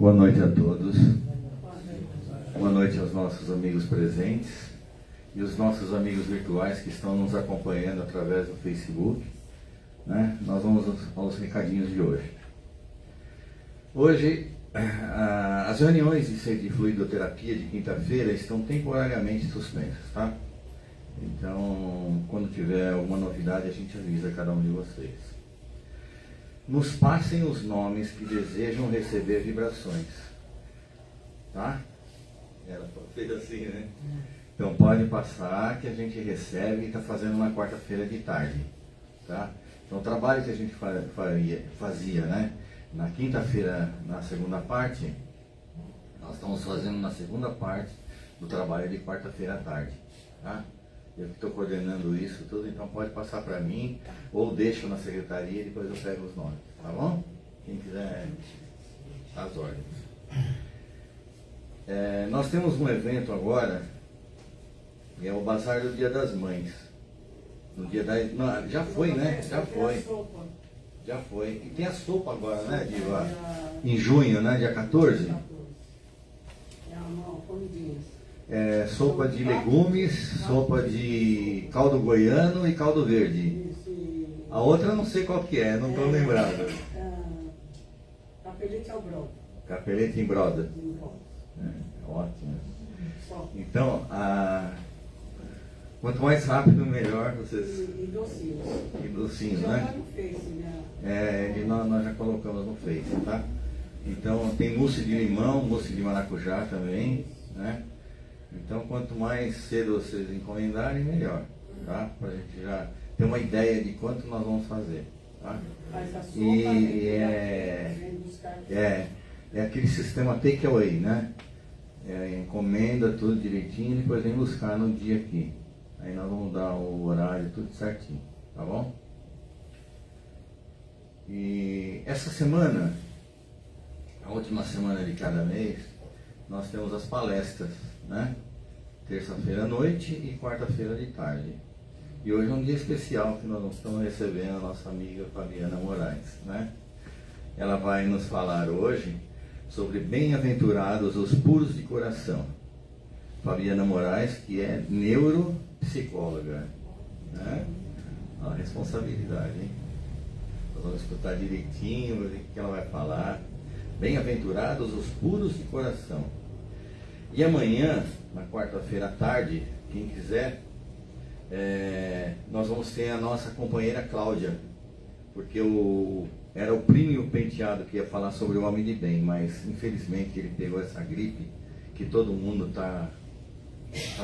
Boa noite a todos. Boa noite aos nossos amigos presentes e os nossos amigos virtuais que estão nos acompanhando através do Facebook. Nós vamos aos recadinhos de hoje. Hoje, as reuniões de fluidoterapia de quinta-feira estão temporariamente suspensas, tá? Então, quando tiver alguma novidade, a gente avisa cada um de vocês. Nos passem os nomes que desejam receber vibrações, tá? Ela fez assim, né? Então pode passar que a gente recebe e está fazendo na quarta-feira de tarde, tá? Então o trabalho que a gente fazia, né? Na quinta-feira, na segunda parte, nós estamos fazendo na segunda parte do trabalho de quarta-feira à tarde, tá? Eu que estou coordenando isso tudo, então pode passar para mim, ou deixa na secretaria e depois eu pego os nomes, tá bom? Quem quiser, as ordens. Nós temos um evento agora, que é o Bazar do Dia das Mães. No dia da... Não, já foi, né? Já foi. Já foi. E tem a sopa agora, né, Diva? Em junho, né? Dia 14? Sopa de legumes, sopa de caldo goiano e caldo verde. A outra eu não sei qual que é, não estou lembrado. Capelete ao brodo. Capelete em broda. Ótimo. Então, quanto mais rápido, melhor vocês... E docinhos. E docinhos, já né? tá no Face, né? Nós já colocamos no Face, tá? Então, tem mousse de limão, mousse de maracujá também, né? Então, quanto mais cedo vocês encomendarem, melhor, tá? Para a gente já ter uma ideia de quanto nós vamos fazer, tá? Faz a sopa, E vem buscar. é aquele sistema takeaway, né? Encomenda tudo direitinho e depois vem buscar no dia aqui. Aí nós vamos dar o horário tudo certinho, tá bom? E essa semana, a última semana de cada mês, nós temos as palestras, né? Terça-feira à noite e quarta-feira de tarde. E hoje é um dia especial que nós estamos recebendo a nossa amiga Fabiana Moraes, né? Ela vai nos falar hoje sobre bem-aventurados os puros de coração. Fabiana Moraes, que é neuropsicóloga, né? A responsabilidade, hein? Nós vamos escutar direitinho o que ela vai falar. Bem-aventurados os puros de coração. E amanhã, na quarta-feira à tarde, quem quiser, nós vamos ter a nossa companheira Cláudia, porque era o Plínio Penteado que ia falar sobre o homem de bem, mas infelizmente ele pegou essa gripe que todo mundo tá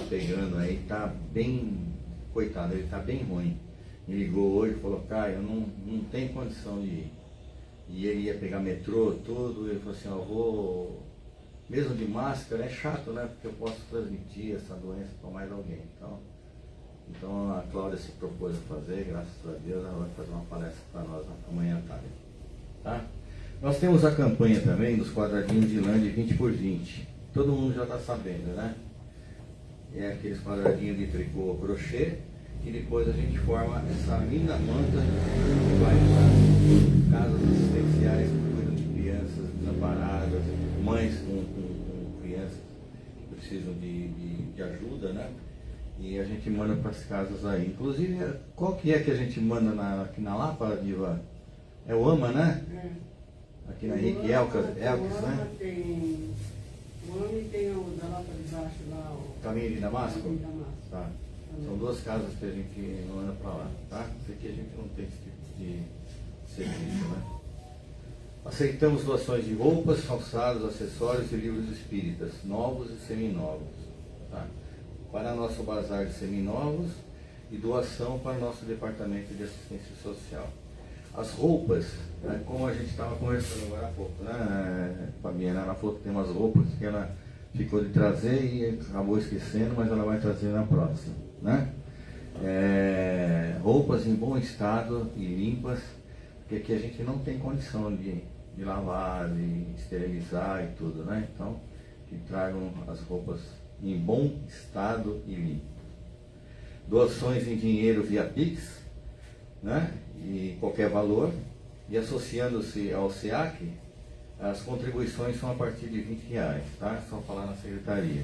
pegando aí, tá bem, coitado, ele tá bem ruim. Me ligou hoje e falou: Caio, não tem condição de ir. E ele ia pegar metrô, tudo, ele falou assim: eu vou, mesmo de máscara, é chato, né? Porque eu posso transmitir essa doença para mais alguém. Então a Cláudia se propôs a fazer, graças a Deus, ela vai fazer uma palestra para nós amanhã à tarde. Tá? Nós temos a campanha também dos quadradinhos de lã de 20x20. Todo mundo já está sabendo, né? É aqueles quadradinhos de tricô crochê, e depois a gente forma essa linda manta que vai para casas assistenciais que cuidam de crianças desamparadas, mães com crianças que precisam de ajuda, né? E a gente manda para as casas aí. Inclusive, qual que é que a gente manda aqui na Lapa, Diva? É o AMA, né? Aqui na Henrique Elques, né? Tem o AMA e tem o da Lapa de Baixo lá. Caminho de Damasco? Caminho de Damasco. Tá. São duas casas que a gente manda para lá, tá? Isso aqui a gente não tem esse tipo de serviço, né? Aceitamos doações de roupas, calçados, acessórios e livros espíritas, novos e seminovos, tá? Para nosso bazar de seminovos e doação para o nosso departamento de assistência social. As roupas, né, como a gente estava conversando agora há pouco, né, Fabiana, ela falou que tem umas roupas que ela ficou de trazer e acabou esquecendo, mas ela vai trazer na próxima, né? Roupas em bom estado e limpas, porque aqui a gente não tem condição de lavar, de esterilizar e tudo, né? Então, que tragam as roupas em bom estado e limpo. Doações em dinheiro via Pix, né? E qualquer valor, e associando-se ao SEAC, As contribuições são a partir de R$20, tá? É só falar na secretaria.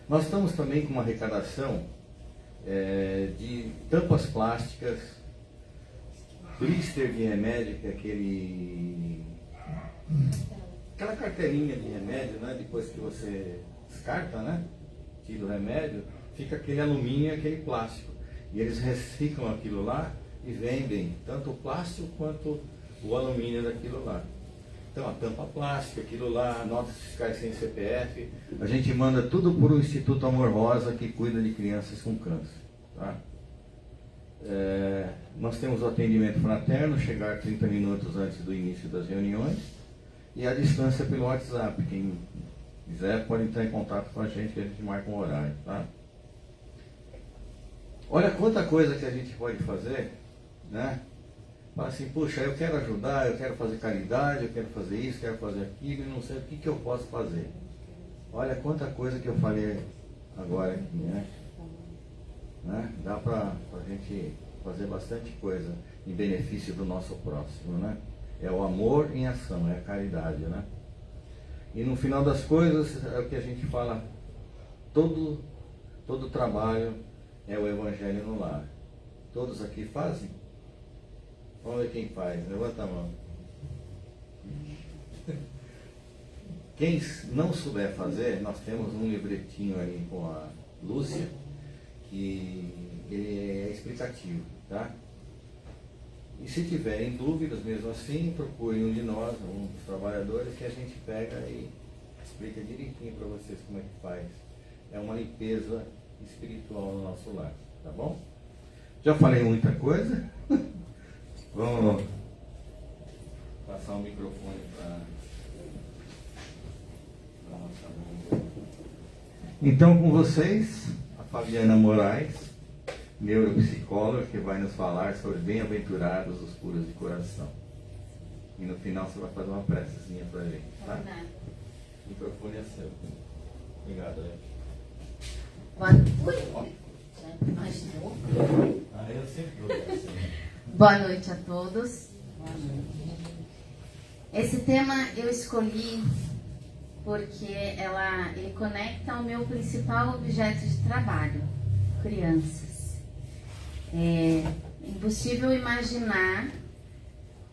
Nós estamos também com uma arrecadação de tampas plásticas, blister de remédio, que é aquela cartelinha de remédio, né? Depois que você descarta, né? Tira o remédio, fica aquele alumínio e aquele plástico. E eles reciclam aquilo lá e vendem tanto o plástico quanto o alumínio daquilo lá. Então a tampa plástica, aquilo lá, notas fiscais sem CPF, a gente manda tudo por um Instituto Amor Rosa que cuida de crianças com câncer. Tá? Nós temos o atendimento fraterno, chegar 30 minutos antes do início das reuniões, e a distância pelo WhatsApp. Quem quiser pode entrar em contato com a gente marca um horário. Tá? Olha quanta coisa que a gente pode fazer, né? Fala assim, puxa, eu quero ajudar, eu quero fazer caridade, eu quero fazer isso, quero fazer aquilo, e não sei o que eu posso fazer. Olha quanta coisa que eu falei agora aqui, né? Dá pra gente fazer bastante coisa em benefício do nosso próximo, né? É o amor em ação, é a caridade, né? E no final das coisas, é o que a gente fala, todo trabalho é o Evangelho no lar. Todos aqui fazem? Vamos ver quem faz, levanta a mão. Quem não souber fazer, nós temos um livretinho aí com a Lúcia, que ele é explicativo, tá? E se tiverem dúvidas mesmo assim, procure um de nós, um dos trabalhadores, que a gente pega e explica direitinho para vocês como é que faz. É uma limpeza espiritual no nosso lar, tá bom? Já falei muita coisa. Vamos passar o microfone para a nossa mãe. Então, com vocês, a Fabiana Moraes, neuropsicóloga, que vai nos falar sobre bem-aventurados os puros de coração. E no final você vai fazer uma precezinha para a gente, tá? O microfone é seu. Obrigado, eu sempre dou assim. Boa noite a todos. Esse tema eu escolhi porque ele conecta ao meu principal objeto de trabalho, crianças. É impossível imaginar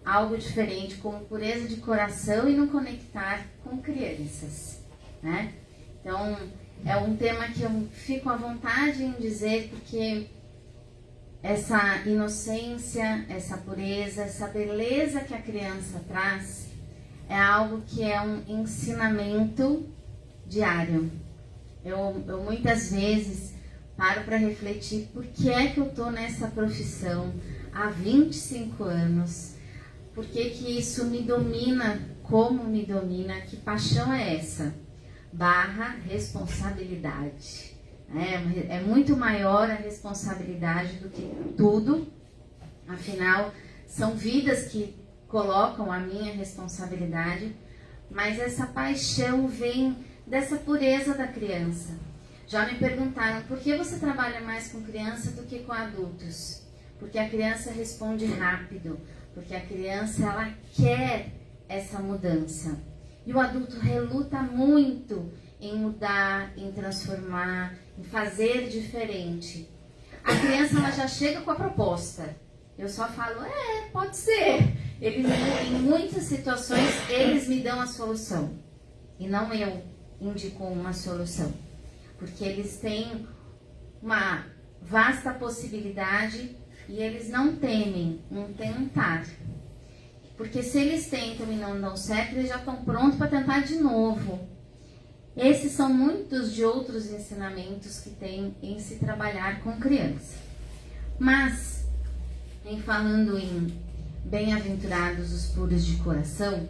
algo diferente como pureza de coração e não conectar com crianças, né? Então, é um tema que eu fico à vontade em dizer porque essa inocência, essa pureza, essa beleza que a criança traz é algo que é um ensinamento diário. Eu muitas vezes paro para refletir por que é que eu estou nessa profissão há 25 anos, por que que isso me domina, como me domina, que paixão é essa? / responsabilidade. É muito maior a responsabilidade do que tudo, afinal, são vidas que colocam a minha responsabilidade, mas essa paixão vem dessa pureza da criança. Já me perguntaram, por que você trabalha mais com criança do que com adultos? Porque a criança responde rápido, porque a criança ela quer essa mudança. E o adulto reluta muito em mudar, em transformar, em fazer diferente. A criança ela já chega com a proposta. Eu só falo, pode ser. Eles, em muitas situações, eles me dão a solução. E não eu indico uma solução. Porque eles têm uma vasta possibilidade e eles não temem um tentar. Porque se eles tentam e não dão certo, eles já estão prontos para tentar de novo. Esses são muitos de outros ensinamentos que tem em se trabalhar com criança. Mas, em falando em bem-aventurados os puros de coração,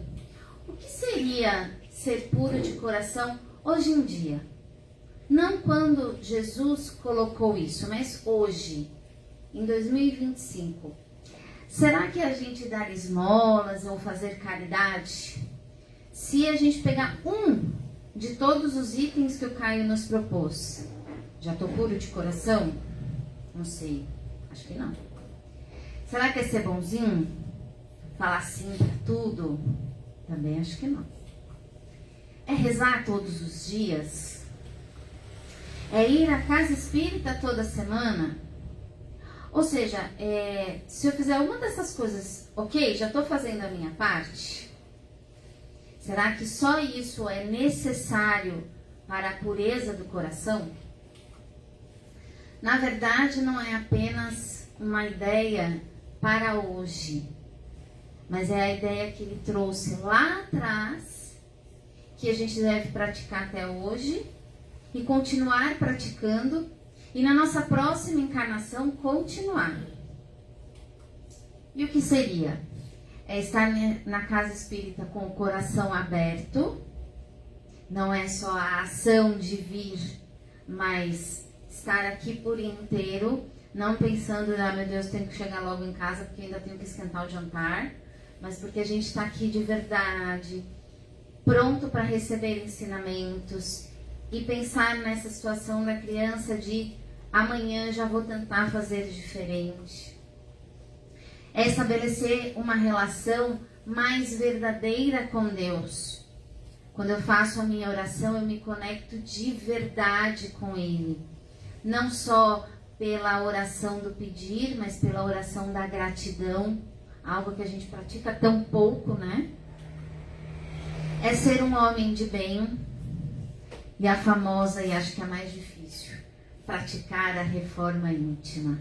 o que seria ser puro de coração hoje em dia? Não quando Jesus colocou isso, mas hoje, em 2025. Será que a gente dar esmolas ou fazer caridade? Se a gente pegar um de todos os itens que o Caio nos propôs, já estou puro de coração? Não sei, acho que não. Será que é ser bonzinho? Falar sim para tudo? Também acho que não. É rezar todos os dias? É ir à casa espírita toda semana? Ou seja, se eu fizer uma dessas coisas, ok, já estou fazendo a minha parte? Será que só isso é necessário para a pureza do coração? Na verdade, não é apenas uma ideia para hoje, mas é a ideia que ele trouxe lá atrás, que a gente deve praticar até hoje e continuar praticando, e na nossa próxima encarnação continuar. E o que seria? É estar na casa espírita com o coração aberto, não é só a ação de vir, mas estar aqui por inteiro, não pensando, meu Deus, tenho que chegar logo em casa porque ainda tenho que esquentar o jantar, mas porque a gente está aqui de verdade, pronto para receber ensinamentos e pensar nessa situação da criança de amanhã já vou tentar fazer diferente. É estabelecer uma relação mais verdadeira com Deus. Quando eu faço a minha oração, eu me conecto de verdade com Ele. Não só pela oração do pedir, mas pela oração da gratidão, algo que a gente pratica tão pouco, né? É ser um homem de bem, e a famosa, e acho que a mais difícil, praticar a reforma íntima.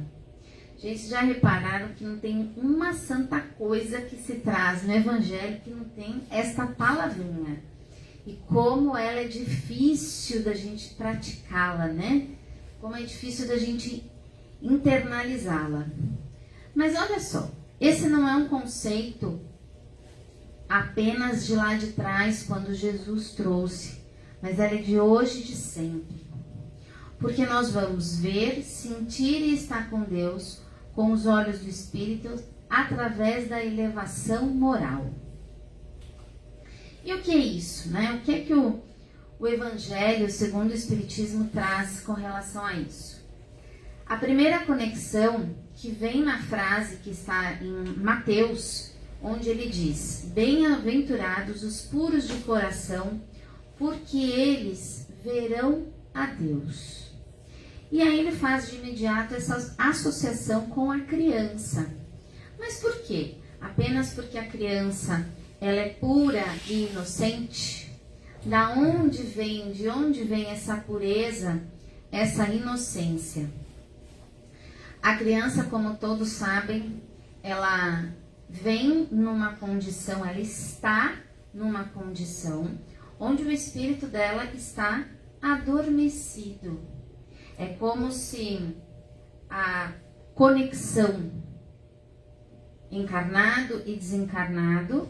Gente, já repararam que não tem uma santa coisa que se traz no Evangelho que não tem esta palavrinha? E como ela é difícil da gente praticá-la, né? Como é difícil da gente internalizá-la. Mas olha só, esse não é um conceito apenas de lá de trás, quando Jesus trouxe, mas ela é de hoje e de sempre. Porque nós vamos ver, sentir e estar com Deus com os olhos do Espírito através da elevação moral. E o que é isso, né? O que é que o Evangelho, segundo o Espiritismo, traz com relação a isso? A primeira conexão que vem na frase que está em Mateus, onde ele diz: bem-aventurados os puros de coração, porque eles verão a Deus. E aí ele faz de imediato essa associação com a criança. Mas por quê? Apenas porque a criança ela é pura e inocente? De onde vem essa pureza, essa inocência? A criança, como todos sabem, ela vem numa condição, ela está numa condição onde o espírito dela está adormecido. É como se a conexão encarnado e desencarnado,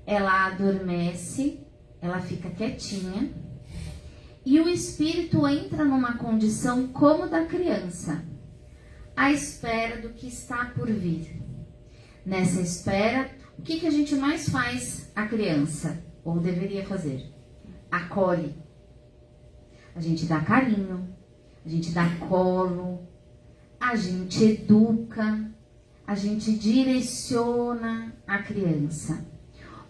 ela adormece, ela fica quietinha, e o espírito entra numa condição como da criança, à espera do que está por vir. Nessa espera, o que a gente mais faz a criança? Ou deveria fazer? Acolhe. A gente dá carinho, a gente dá colo, a gente educa, a gente direciona a criança.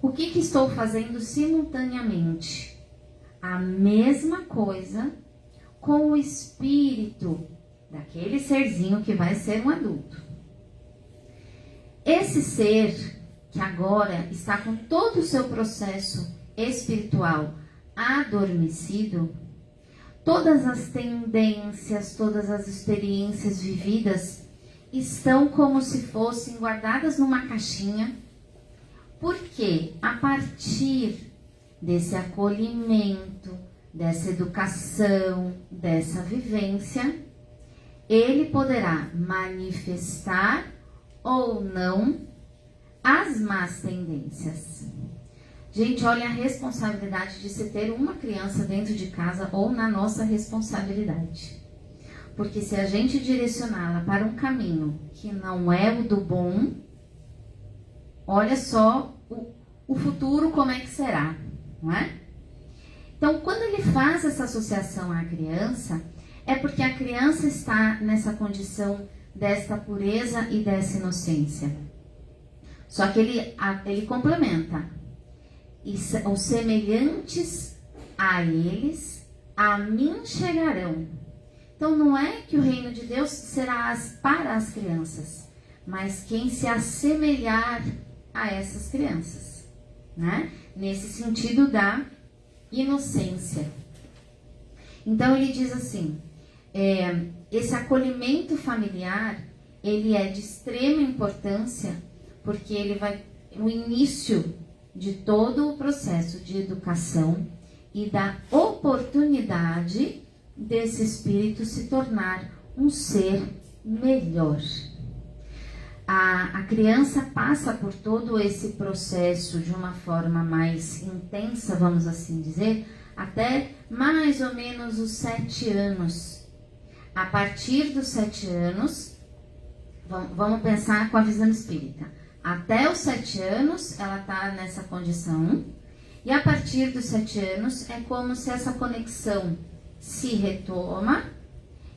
O que estou fazendo simultaneamente? A mesma coisa com o espírito daquele serzinho que vai ser um adulto. Esse ser que agora está com todo o seu processo espiritual adormecido, todas as tendências, todas as experiências vividas estão como se fossem guardadas numa caixinha, porque a partir desse acolhimento, dessa educação, dessa vivência, ele poderá manifestar ou não as más tendências. Gente, olha a responsabilidade de se ter uma criança dentro de casa ou na nossa responsabilidade. Porque se a gente direcioná-la para um caminho que não é o do bom, olha só o futuro como é que será, não é? Então, quando ele faz essa associação à criança, é porque a criança está nessa condição desta pureza e dessa inocência. Só que ele complementa. e os semelhantes a eles, a mim chegarão. Então não é que o reino de Deus será para as crianças, mas quem se assemelhar a essas crianças, né? Nesse sentido da inocência. Então ele diz assim, esse acolhimento familiar, ele é de extrema importância, porque ele vai o início de todo o processo de educação e da oportunidade desse espírito se tornar um ser melhor. A criança passa por todo esse processo de uma forma mais intensa, vamos assim dizer, até mais ou menos os 7 anos. A partir dos 7 anos, vamos pensar com a visão espírita. Até os 7 anos, ela está nessa condição. E a partir dos 7 anos, é como se essa conexão se retoma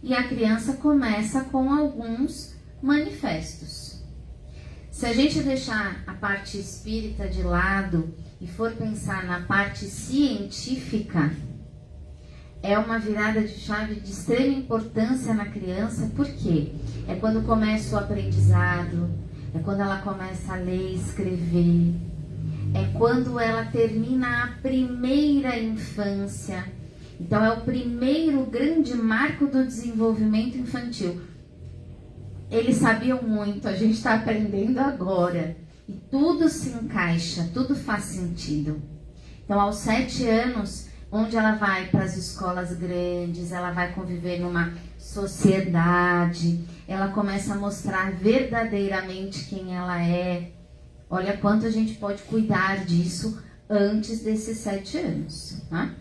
e a criança começa com alguns manifestos. Se a gente deixar a parte espírita de lado e for pensar na parte científica, é uma virada de chave de extrema importância na criança, porque é quando começa o aprendizado, é quando ela começa a ler e escrever, é quando ela termina a primeira infância. Então é o primeiro grande marco do desenvolvimento infantil. Eles sabiam muito, a gente está aprendendo agora. E tudo se encaixa, tudo faz sentido. Então, aos 7 anos, onde ela vai para as escolas grandes, ela vai conviver numa sociedade, ela começa a mostrar verdadeiramente quem ela é. Olha quanto a gente pode cuidar disso antes desses 7 anos. Tá?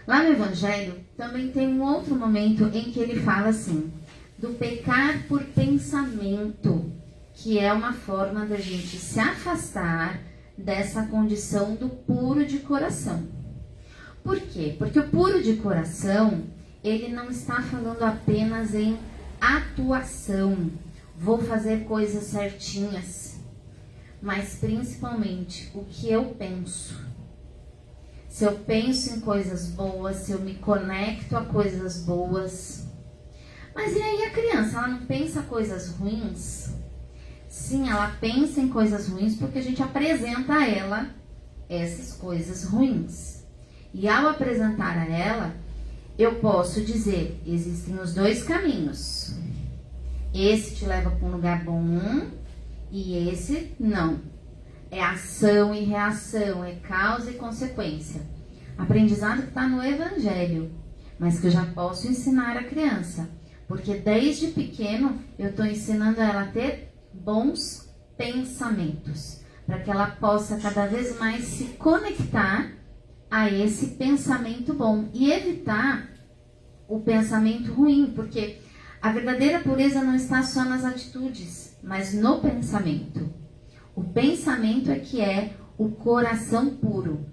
Lá no Evangelho, também tem um outro momento em que ele fala assim, do pecar por pensamento, que é uma forma da gente se afastar dessa condição do puro de coração. Por quê? Porque o puro de coração, ele não está falando apenas em atuação, vou fazer coisas certinhas, mas principalmente o que eu penso. Se eu penso em coisas boas, se eu me conecto a coisas boas. Mas e aí a criança, ela não pensa coisas ruins? Sim, ela pensa em coisas ruins porque a gente apresenta a ela essas coisas ruins. E ao apresentar a ela, eu posso dizer, existem os 2 caminhos. Esse te leva para um lugar bom e esse não. É ação e reação, é causa e consequência. Aprendizado que está no Evangelho, mas que eu já posso ensinar a criança. Porque desde pequeno eu estou ensinando ela a ter bons pensamentos, para que ela possa cada vez mais se conectar a esse pensamento bom e evitar o pensamento ruim, porque a verdadeira pureza não está só nas atitudes, mas no pensamento. O pensamento é que é o coração puro.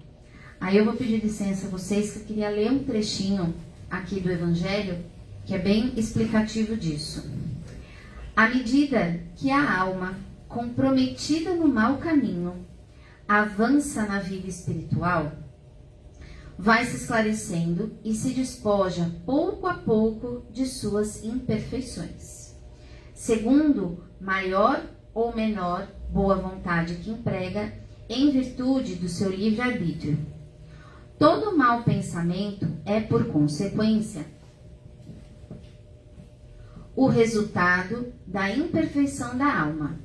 Aí eu vou pedir licença a vocês, que eu queria ler um trechinho aqui do Evangelho, que é bem explicativo disso. À medida que a alma, comprometida no mau caminho, avança na vida espiritual, vai se esclarecendo e se despoja pouco a pouco de suas imperfeições, segundo maior ou menor boa vontade que emprega em virtude do seu livre-arbítrio. Todo mau pensamento é, por consequência, o resultado da imperfeição da alma.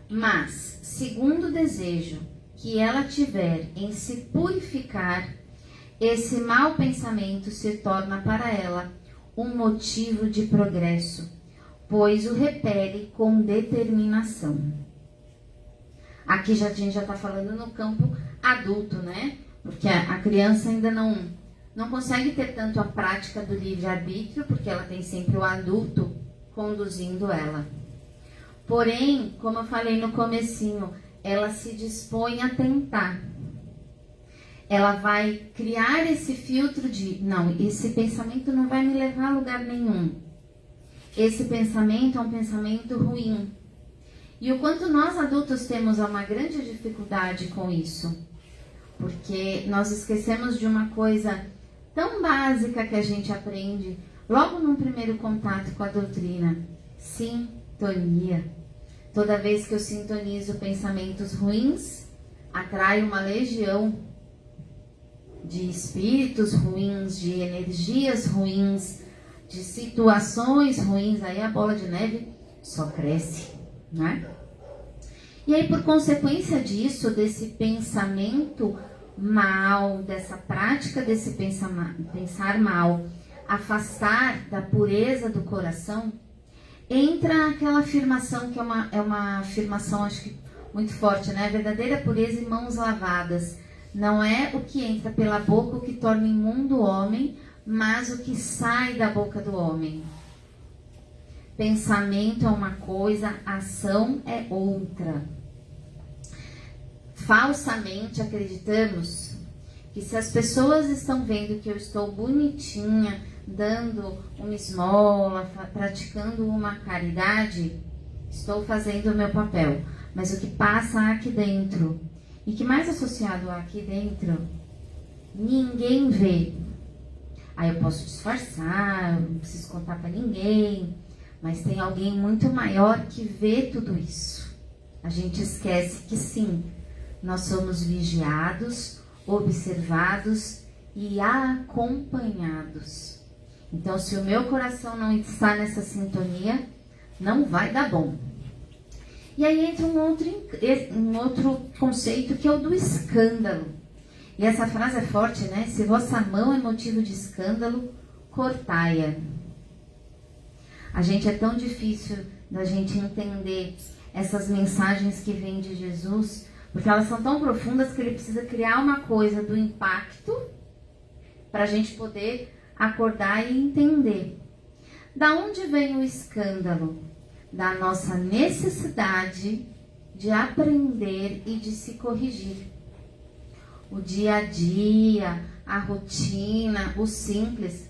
Mas, segundo o desejo que ela tiver em se purificar, esse mau pensamento se torna para ela um motivo de progresso, pois o repele com determinação. Aqui a gente já está falando no campo adulto, né? Porque a criança ainda não consegue ter tanto a prática do livre-arbítrio, porque ela tem sempre o adulto conduzindo ela. Porém, como eu falei no comecinho, ela se dispõe a tentar. Ela vai criar esse filtro de, não, esse pensamento não vai me levar a lugar nenhum. Esse pensamento é um pensamento ruim. E o quanto nós adultos temos uma grande dificuldade com isso. Porque nós esquecemos de uma coisa tão básica que a gente aprende logo num primeiro contato com a doutrina: sintonia. Toda vez que eu sintonizo pensamentos ruins, atrai uma legião de espíritos ruins, de energias ruins, de situações ruins. Aí a bola de neve só cresce, né? E aí, por consequência disso, desse pensamento mal, dessa prática desse pensar mal, afastar da pureza do coração, entra aquela afirmação que é uma afirmação, acho que muito forte, né? Verdadeira pureza e mãos lavadas. Não é o que entra pela boca o que torna imundo o homem, mas o que sai da boca do homem. Pensamento é uma coisa, ação é outra. Falsamente acreditamos que se as pessoas estão vendo que eu estou bonitinha, dando uma esmola, praticando uma caridade, estou fazendo o meu papel. Mas o que passa aqui dentro, e que mais associado aqui dentro, ninguém vê. Aí eu posso disfarçar, não preciso contar para ninguém, mas tem alguém muito maior que vê tudo isso. A gente esquece que sim, nós somos vigiados, observados e acompanhados. Então, se o meu coração não está nessa sintonia, não vai dar bom. E aí entra um outro conceito, que é o do escândalo. E essa frase é forte, né? Se vossa mão é motivo de escândalo, cortai-a. A gente é tão difícil da gente entender essas mensagens que vêm de Jesus, porque elas são tão profundas que ele precisa criar uma coisa do impacto para a gente poder acordar e entender. Da onde vem o escândalo? Da nossa necessidade de aprender e de se corrigir. O dia a dia, a rotina, o simples,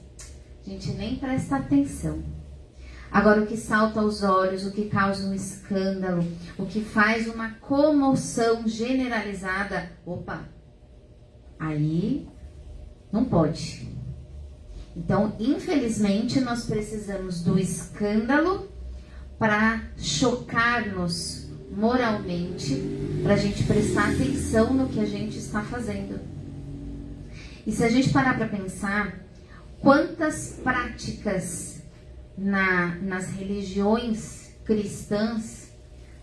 a gente nem presta atenção. Agora, o que salta aos olhos, o que causa um escândalo, o que faz uma comoção generalizada, opa, aí não pode. Então, infelizmente, nós precisamos do escândalo para chocar-nos moralmente, para a gente prestar atenção no que a gente está fazendo. E se a gente parar para pensar, quantas práticas nas religiões cristãs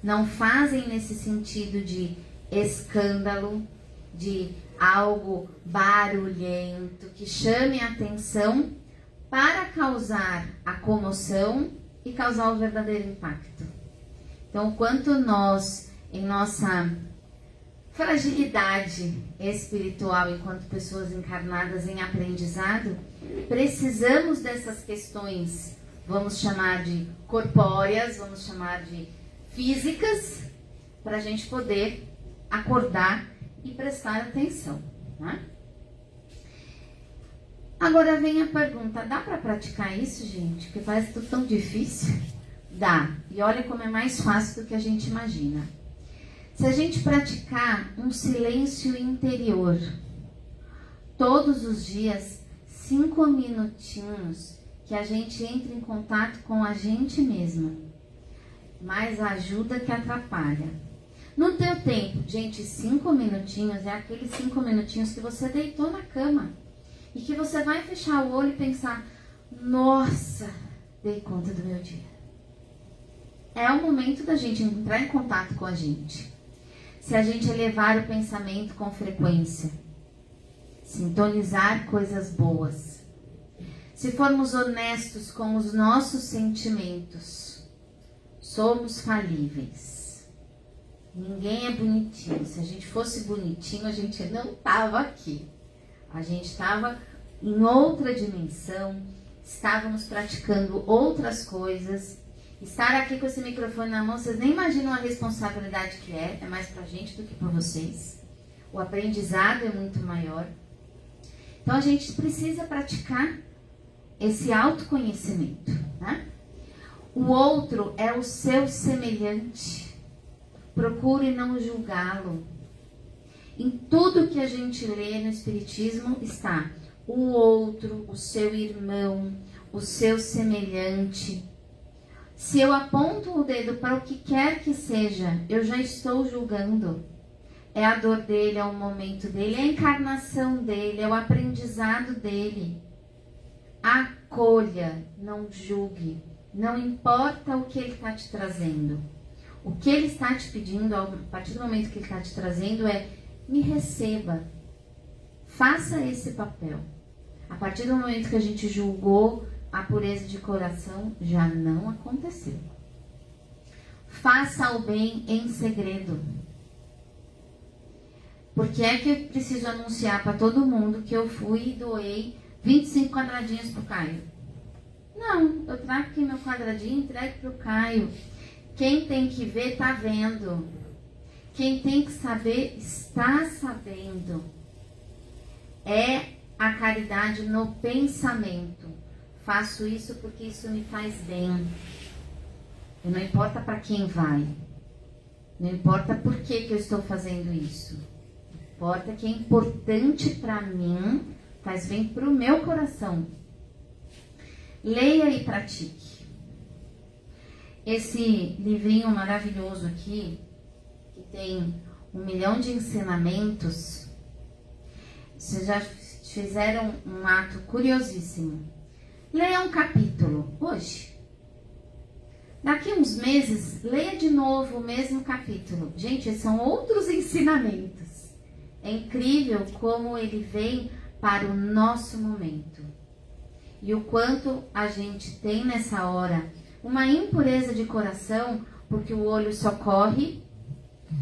não fazem nesse sentido de escândalo, de algo barulhento, que chame a atenção para causar a comoção e causar o verdadeiro impacto. Então, quanto nós, em nossa fragilidade espiritual, enquanto pessoas encarnadas em aprendizado, precisamos dessas questões, vamos chamar de corpóreas, vamos chamar de físicas, para a gente poder acordar e prestar atenção, né? Agora vem a pergunta, dá para praticar isso, gente? Porque parece tudo tão difícil. Dá. E olha como é mais fácil do que a gente imagina. Se a gente praticar um silêncio interior, todos os dias, 5 minutinhos, que a gente entre em contato com a gente mesma, mais ajuda que atrapalha. No teu tempo, gente, 5 minutinhos é aqueles 5 minutinhos que você deitou na cama e que você vai fechar o olho e pensar, nossa, dei conta do meu dia. É o momento da gente entrar em contato com a gente. Se a gente elevar o pensamento com frequência, sintonizar coisas boas, se formos honestos com os nossos sentimentos, somos falíveis. Ninguém é bonitinho. Se a gente fosse bonitinho, a gente não estava aqui. A gente estava em outra dimensão, estávamos praticando outras coisas. Estar aqui com esse microfone na mão, vocês nem imaginam a responsabilidade que é mais pra gente do que pra vocês. O aprendizado é muito maior. Então a gente precisa praticar esse autoconhecimento, né? O outro é o seu semelhante. Procure não julgá-lo. Em tudo que a gente lê no Espiritismo está o outro, o seu irmão, o seu semelhante. Se eu aponto o dedo para o que quer que seja, eu já estou julgando. É a dor dele, é o momento dele, é a encarnação dele, é o aprendizado dele. Acolha, não julgue. Não importa o que ele está te trazendo. O que ele está te pedindo, a partir do momento que ele está te trazendo, é: me receba. Faça esse papel. A partir do momento que a gente julgou a pureza de coração, já não aconteceu. Faça o bem em segredo. Porque é que eu preciso anunciar para todo mundo que eu fui e doei 25 quadradinhos pro Caio? Não, eu trago aqui meu quadradinho e entrego pro Caio. Quem tem que ver, tá vendo. Quem tem que saber, está sabendo. É a caridade no pensamento. Faço isso porque isso me faz bem. E não importa para quem vai. Não importa por que eu estou fazendo isso. Importa que é importante para mim, faz bem para o meu coração. Leia e pratique. Esse livrinho maravilhoso aqui, que tem 1 milhão de ensinamentos, vocês já fizeram um ato curiosíssimo. Leia um capítulo hoje. Daqui uns meses, leia de novo o mesmo capítulo. Gente, são outros ensinamentos. É incrível como ele vem para o nosso momento. E o quanto a gente tem nessa hora uma impureza de coração, porque o olho só corre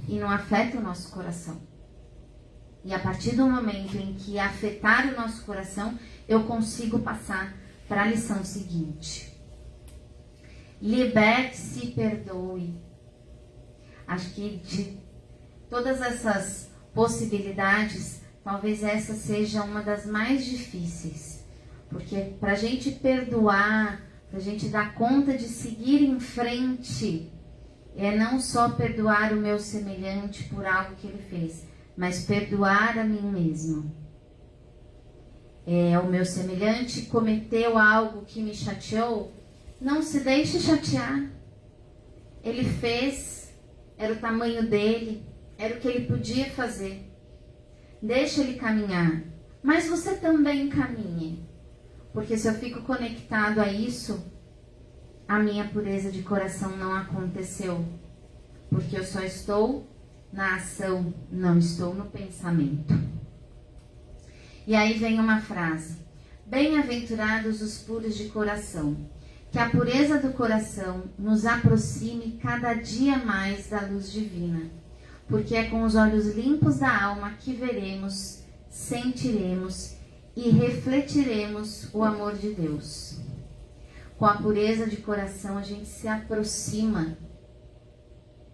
e não afeta o nosso coração. E a partir do momento em que afetar o nosso coração, eu consigo passar para a lição seguinte. Liberte-se e perdoe. Acho que de todas essas possibilidades, talvez essa seja uma das mais difíceis. Porque para a gente perdoar, para a gente dar conta de seguir em frente, é não só perdoar o meu semelhante por algo que ele fez, mas perdoar a mim mesmo. O meu semelhante cometeu algo que me chateou, não se deixe chatear. Ele fez, era o tamanho dele, era o que ele podia fazer. Deixa ele caminhar, mas você também caminhe. Porque se eu fico conectado a isso, a minha pureza de coração não aconteceu. Porque eu só estou na ação, não estou no pensamento. E aí vem uma frase: bem-aventurados os puros de coração, que a pureza do coração nos aproxime cada dia mais da luz divina, porque é com os olhos limpos da alma que veremos, sentiremos e refletiremos o amor de Deus. Com a pureza de coração a gente se aproxima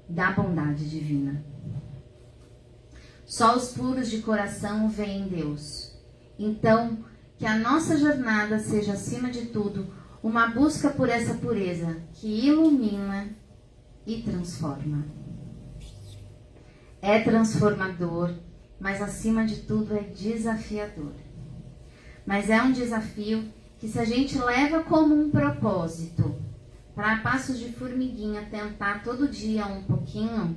da bondade divina. Só os puros de coração veem Deus. Então, que a nossa jornada seja, acima de tudo, uma busca por essa pureza que ilumina e transforma. É transformador, mas acima de tudo é desafiador. Mas é um desafio que, se a gente leva como um propósito, para passos de formiguinha tentar todo dia um pouquinho,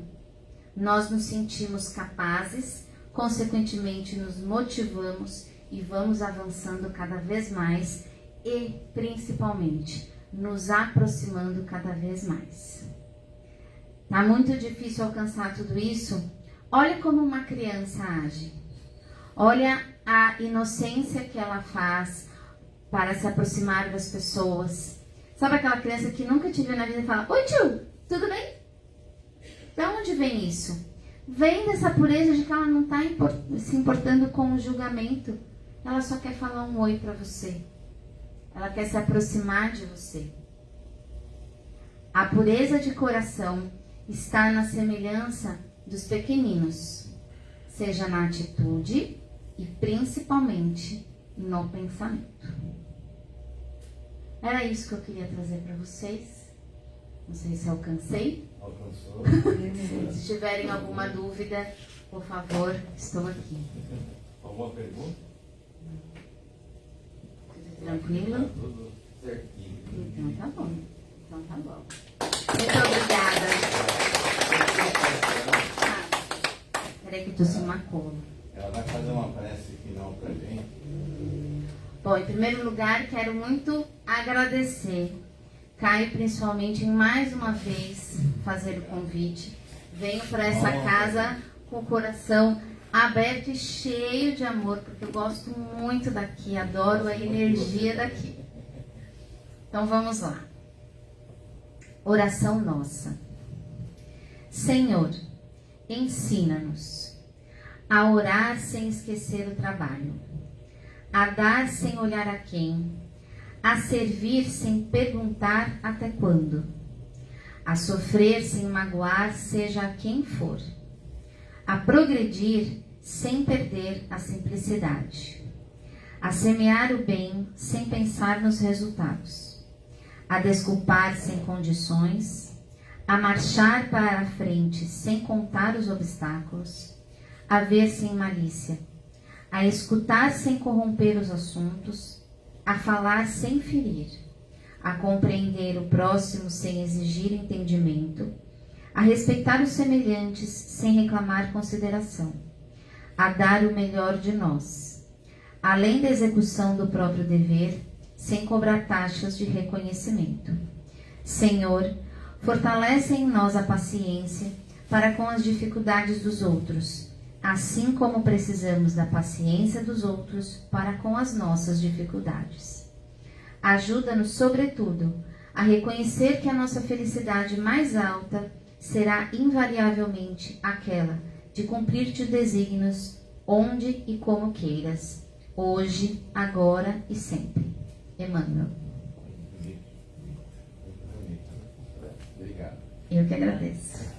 nós nos sentimos capazes, consequentemente nos motivamos e vamos avançando cada vez mais e, principalmente, nos aproximando cada vez mais. Tá muito difícil alcançar tudo isso? Olha como uma criança age. Olha a inocência que ela faz para se aproximar das pessoas. Sabe aquela criança que nunca te viu na vida e fala: oi tio, tudo bem? De onde vem isso? Vem dessa pureza de que ela não está se importando com o julgamento. Ela só quer falar um oi para você. Ela quer se aproximar de você. A pureza de coração está na semelhança dos pequeninos, seja na atitude e principalmente no pensamento. Era isso que eu queria trazer para vocês. Não sei se alcancei. Alcançou. Se tiverem alguma dúvida, Por favor, estou aqui. Alguma pergunta? Tudo tranquilo? Tá tudo certinho. Então tá bom. Então tá bom. Muito obrigada. Peraí que eu tô sem uma cola. Ela vai fazer uma prece final pra gente. Bom, em primeiro lugar, quero muito agradecer. Caio, principalmente, em mais uma vez fazer o convite. Venho para essa casa com o coração aberto e cheio de amor, porque eu gosto muito daqui, adoro a energia daqui. Então vamos lá. Oração nossa. Senhor, ensina-nos a orar sem esquecer o trabalho, a dar sem olhar a quem, a servir sem perguntar até quando, a sofrer sem magoar seja a quem for, a progredir sem perder a simplicidade, a semear o bem sem pensar nos resultados, a desculpar sem condições, a marchar para a frente sem contar os obstáculos, a ver sem malícia, a escutar sem corromper os assuntos, a falar sem ferir, a compreender o próximo sem exigir entendimento, a respeitar os semelhantes sem reclamar consideração, a dar o melhor de nós, além da execução do próprio dever, sem cobrar taxas de reconhecimento. Senhor, fortalece em nós a paciência para com as dificuldades dos outros, assim como precisamos da paciência dos outros para com as nossas dificuldades. Ajuda-nos, sobretudo, a reconhecer que a nossa felicidade mais alta será invariavelmente aquela de cumprir-te os desígnios onde e como queiras, hoje, agora e sempre. Emmanuel. Obrigado. Eu que agradeço.